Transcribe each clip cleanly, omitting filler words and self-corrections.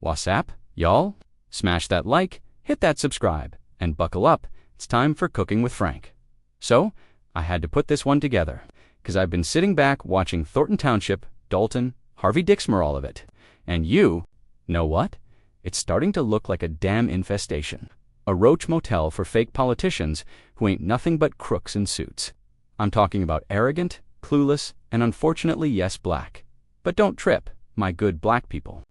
What's up, y'all? Smash that like, hit that subscribe, and buckle up. It's time for Cooking with Frank. So, I had to put this one together, because I've been sitting back watching Thornton Township, Dalton, Harvey Dixmer, all of it. And you know what? It's starting to look like a damn infestation. A roach motel for fake politicians who ain't nothing but crooks in suits. I'm talking about arrogant, clueless, and unfortunately, yes, black. But don't trip, my good black people.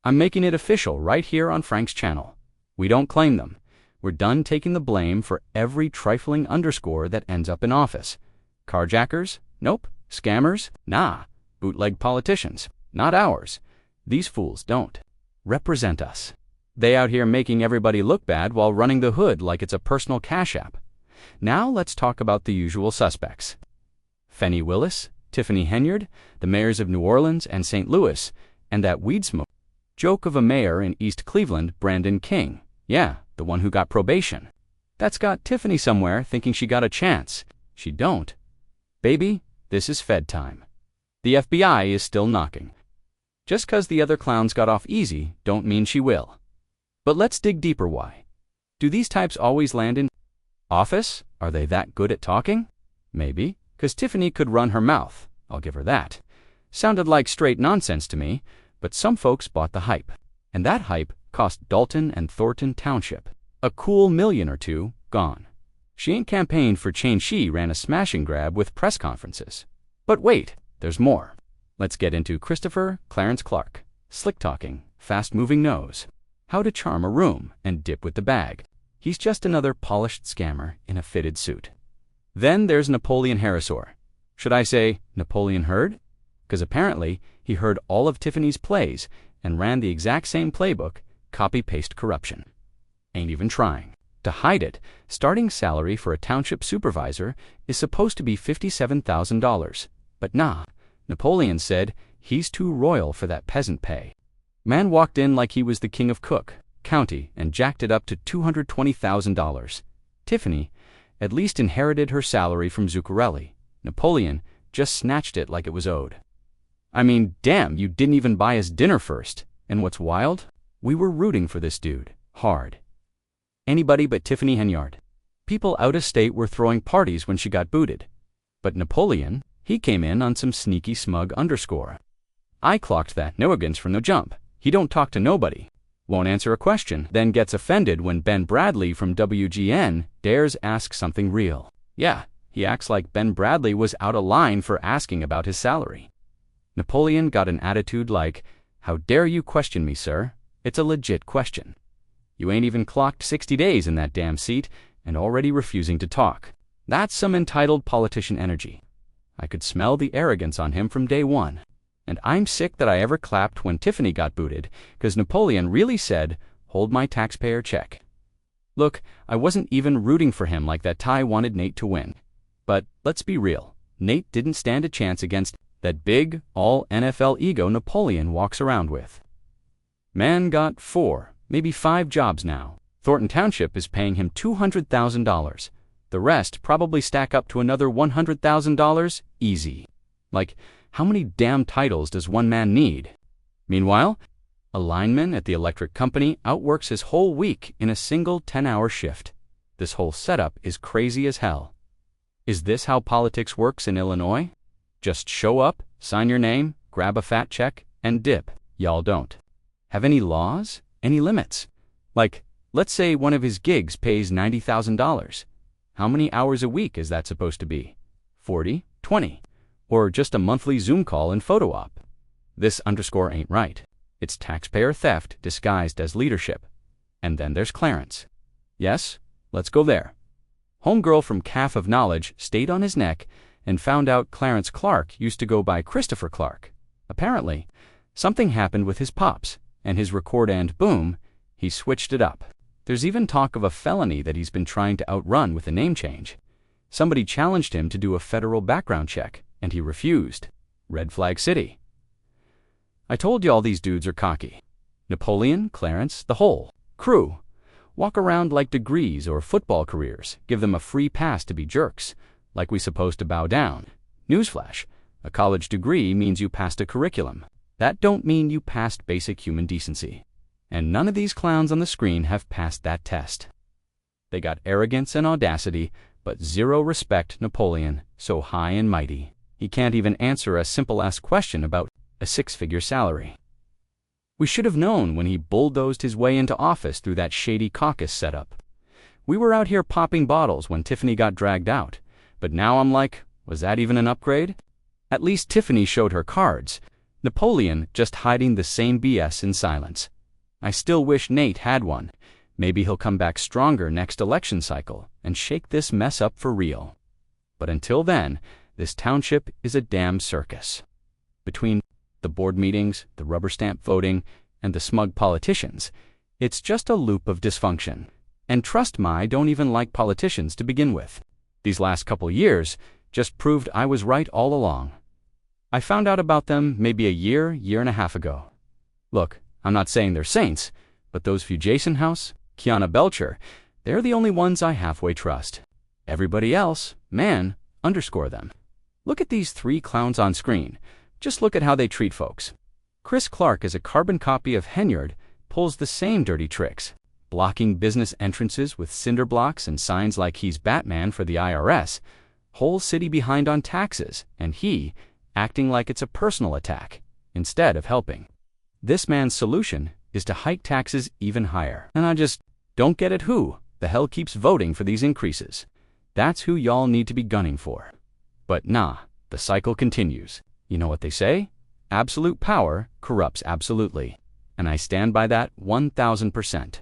I'm making it official right here on Frank's channel. We don't claim them. We're done taking the blame for every trifling underscore that ends up in office. Carjackers? Nope. Scammers? Nah. Bootleg politicians? Not ours. These fools don't represent us. They out here making everybody look bad while running the hood like it's a personal cash app. Now let's talk about the usual suspects. Fenny Willis, Tiffany Henyard, the mayors of New Orleans and St. Louis, and that weed smoke joke of a mayor in East Cleveland, Brandon King. Yeah, the one who got probation. That's got Tiffany somewhere thinking she got a chance. She don't. Baby, this is Fed time. The FBI is still knocking. Just 'cause the other clowns got off easy don't mean she will. But let's dig deeper. Why? Do these types always land in office? Are they that good at talking? Maybe, 'cause Tiffany could run her mouth. I'll give her that. Sounded like straight nonsense to me, but some folks bought the hype. And that hype cost Dalton and Thornton Township a cool $1 million or $2 gone. She ain't campaigned for change. She ran a smashing grab with press conferences. But wait, there's more. Let's get into Christopher Clarence Clark. Slick talking, fast-moving nose. How to charm a room and dip with the bag. He's just another polished scammer in a fitted suit. Then there's Napoleon Harrisor. Should I say Napoleon Heard? 'Cause apparently he heard all of Tiffany's plays and ran the exact same playbook, copy-paste corruption. Ain't even trying to hide it. Starting salary for a township supervisor is supposed to be $57,000. But nah, Napoleon said he's too royal for that peasant pay. Man walked in like he was the king of Cook County and jacked it up to $220,000. Tiffany at least inherited her salary from Zuccarelli. Napoleon just snatched it like it was owed. I mean, damn, you didn't even buy us dinner first. And what's wild? We were rooting for this dude. Hard. Anybody but Tiffany Henyard. People out of state were throwing parties when she got booted. But Napoleon, he came in on some sneaky smug underscore. I clocked that no-against from the jump. He don't talk to nobody. Won't answer a question. Then gets offended when Ben Bradley from WGN dares ask something real. Yeah, he acts like Ben Bradley was out of line for asking about his salary. Napoleon got an attitude like, "How dare you question me, sir? It's a legit question. You ain't even clocked 60 days in that damn seat and already refusing to talk." That's some entitled politician energy. I could smell the arrogance on him from day one. And I'm sick that I ever clapped when Tiffany got booted, 'cause Napoleon really said, "Hold my taxpayer check." Look, I wasn't even rooting for him like that Ty wanted Nate to win. But let's be real, Nate didn't stand a chance against that big, all-NFL ego Napoleon walks around with. Man got 4, maybe 5 jobs now. Thornton Township is paying him $200,000. The rest probably stack up to another $100,000 easy. Like, how many damn titles does one man need? Meanwhile, a lineman at the electric company outworks his whole week in a single 10-hour shift. This whole setup is crazy as hell. Is this how politics works in Illinois? Just show up, sign your name, grab a fat check, and dip. Y'all don't have any laws? Any limits? Like, let's say one of his gigs pays $90,000. How many hours a week is that supposed to be? 40? 20? Or just a monthly Zoom call and photo op? This underscore ain't right. It's taxpayer theft disguised as leadership. And then there's Clarence. Yes, let's go there. Homegirl from Calf of Knowledge stayed on his neck and found out Clarence Clark used to go by Christopher Clark. Apparently, something happened with his pops, and his record and boom, he switched it up. There's even talk of a felony that he's been trying to outrun with a name change. Somebody challenged him to do a federal background check, and he refused. Red flag city. I told you all these dudes are cocky. Napoleon, Clarence, the whole crew. Walk around like degrees or football careers, give them a free pass to be jerks, like we supposed to bow down. Newsflash, a college degree means you passed a curriculum. That don't mean you passed basic human decency. And none of these clowns on the screen have passed that test. They got arrogance and audacity, but zero respect. Napoleon, so high and mighty, he can't even answer a simple-ass question about a six-figure salary. We should have known when he bulldozed his way into office through that shady caucus setup. We were out here popping bottles when Tiffany got dragged out, but now I'm like, was that even an upgrade? At least Tiffany showed her cards. Napoleon just hiding the same BS in silence. I still wish Nate had one. Maybe he'll come back stronger next election cycle and shake this mess up for real. But until then, this township is a damn circus. Between the board meetings, the rubber stamp voting, and the smug politicians, it's just a loop of dysfunction. And trust me, I don't even like politicians to begin with. These last couple years just proved I was right all along. I found out about them maybe a year and a half ago. Look, I'm not saying they're saints, but those few Jason House, Kiana Belcher, they're the only ones I halfway trust. Everybody else, man, underscore them. Look at these three clowns on screen. Just look at how they treat folks. Chris Clark is a carbon copy of Henyard, pulls the same dirty tricks, blocking business entrances with cinder blocks and signs like he's Batman for the IRS, whole city behind on taxes, and he acting like it's a personal attack instead of helping. This man's solution is to hike taxes even higher. And I just don't get it. Who the hell keeps voting for these increases? That's who y'all need to be gunning for. But nah, the cycle continues. You know what they say? Absolute power corrupts absolutely. And I stand by that 1000%.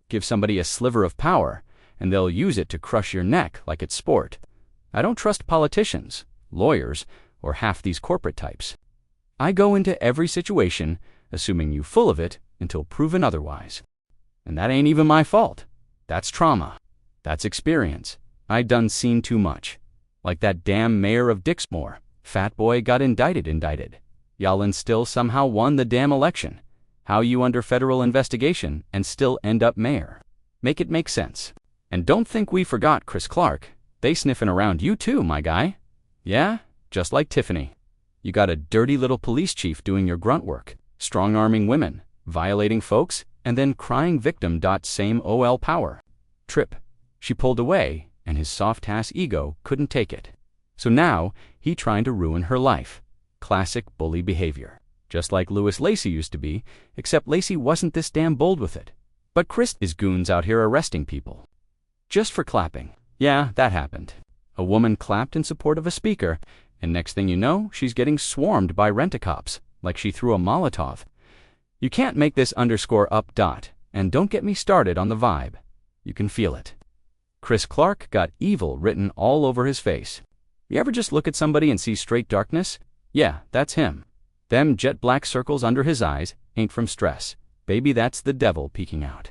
Give somebody a sliver of power, and they'll use it to crush your neck like it's sport. I don't trust politicians, lawyers, or half these corporate types. I go into every situation assuming you full of it until proven otherwise. And that ain't even my fault. That's trauma. That's experience. I done seen too much. Like that damn mayor of Dixmoor. Fat boy got indicted. Y'all still somehow won the damn election. How you under federal investigation and still end up mayor? Make it make sense. And don't think we forgot Chris Clark. They sniffing around you too, my guy. Yeah, just like Tiffany. You got a dirty little police chief doing your grunt work, strong-arming women, violating folks, and then crying victim. Same OL power trip. She pulled away, and his soft-ass ego couldn't take it. So now, he trying to ruin her life. Classic bully behavior. Just like Louis Lacey used to be, except Lacey wasn't this damn bold with it. But Chris is goons out here arresting people. Just for clapping. Yeah, that happened. A woman clapped in support of a speaker, and next thing you know, she's getting swarmed by rent-a-cops, like she threw a Molotov. You can't make this _up. And don't get me started on the vibe. You can feel it. Chris Clark got evil written all over his face. You ever just look at somebody and see straight darkness? Yeah, that's him. Them jet black circles under his eyes ain't from stress. Baby, that's the devil peeking out.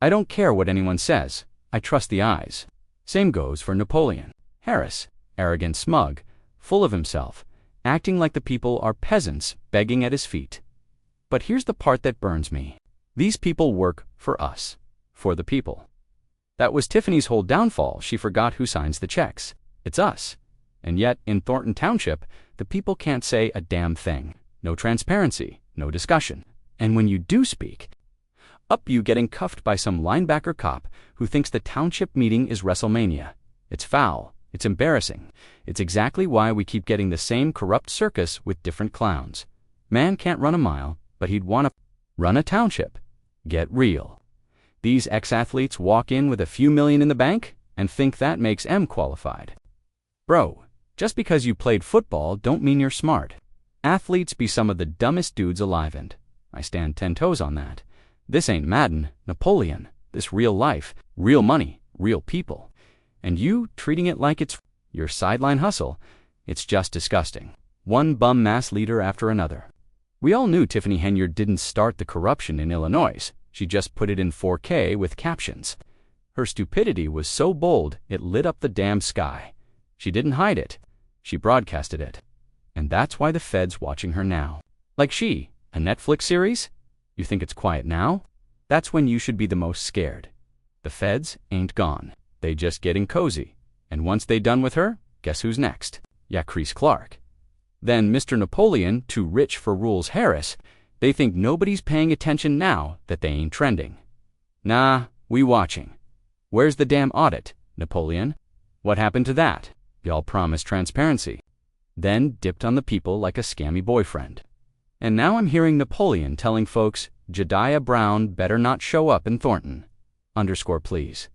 I don't care what anyone says. I trust the eyes. Same goes for Napoleon. Harris, arrogant, smug, full of himself, acting like the people are peasants begging at his feet. But here's the part that burns me. These people work for us, for the people. That was Tiffany's whole downfall. She forgot who signs the checks. It's us. And yet, in Thornton Township, the people can't say a damn thing. No transparency, no discussion. And when you do speak, up you getting cuffed by some linebacker cop who thinks the township meeting is WrestleMania. It's foul. It's embarrassing. It's exactly why we keep getting the same corrupt circus with different clowns. Man can't run a mile, but he'd want to run a township. Get real. These ex-athletes walk in with a few million in the bank and think that makes them qualified. Bro, just because you played football don't mean you're smart. Athletes be some of the dumbest dudes alive, and I stand 10 toes on that. This ain't Madden, Napoleon. This real life, real money, real people. And you treating it like it's your sideline hustle. It's just disgusting. One bum mass leader after another. We all knew Tiffany Henyard didn't start the corruption in Illinois. She just put it in 4K with captions. Her stupidity was so bold it lit up the damn sky. She didn't hide it. She broadcasted it. And that's why the Fed's watching her now. Like she, a Netflix series? You think it's quiet now? That's when you should be the most scared. The Feds ain't gone. They just getting cozy. And once they done with her, guess who's next? Yeah, Chris Clark. Then Mr. Napoleon, too rich for rules Harris, They think nobody's paying attention now that they ain't trending. Nah, we watching. Where's the damn audit, Napoleon? What happened to that? Y'all promised transparency. Then dipped on the people like a scammy boyfriend. And now I'm hearing Napoleon telling folks Jediah Brown better not show up in Thornton. Underscore please.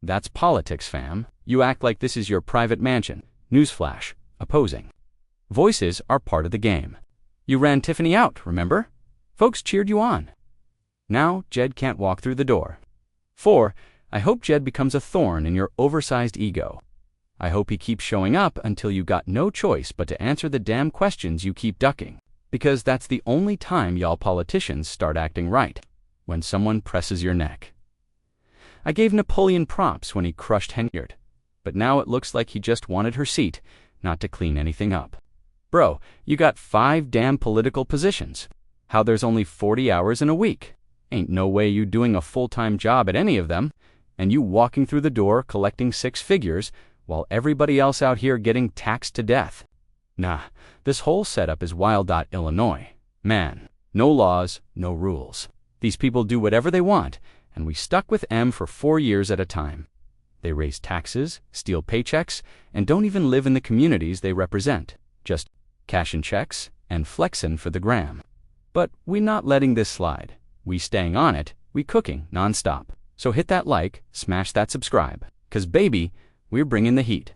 That's politics, fam. You act like this is your private mansion. Newsflash. Opposing. Voices are part of the game. You ran Tiffany out, remember? Folks cheered you on. Now Jed can't walk through the door. 4. I hope Jed becomes a thorn in your oversized ego. I hope he keeps showing up until you got no choice but to answer the damn questions you keep ducking. Because that's the only time y'all politicians start acting right. When someone presses your neck. I gave Napoleon props when he crushed Henyard. But now it looks like he just wanted her seat, not to clean anything up. Bro, you got 5 damn political positions. How there's only 40 hours in a week. Ain't no way you doing a full-time job at any of them, and you walking through the door collecting 6 figures while everybody else out here getting taxed to death. Nah, this whole setup is wild. Illinois. Man, no laws, no rules. These people do whatever they want, and we stuck with M for 4 years at a time. They raise taxes, steal paychecks, and don't even live in the communities they represent. Just cashing checks and flexing for the gram. But we not letting this slide. We staying on it, we cooking nonstop. So hit that like, smash that subscribe. 'Cause baby, we're bringing the heat.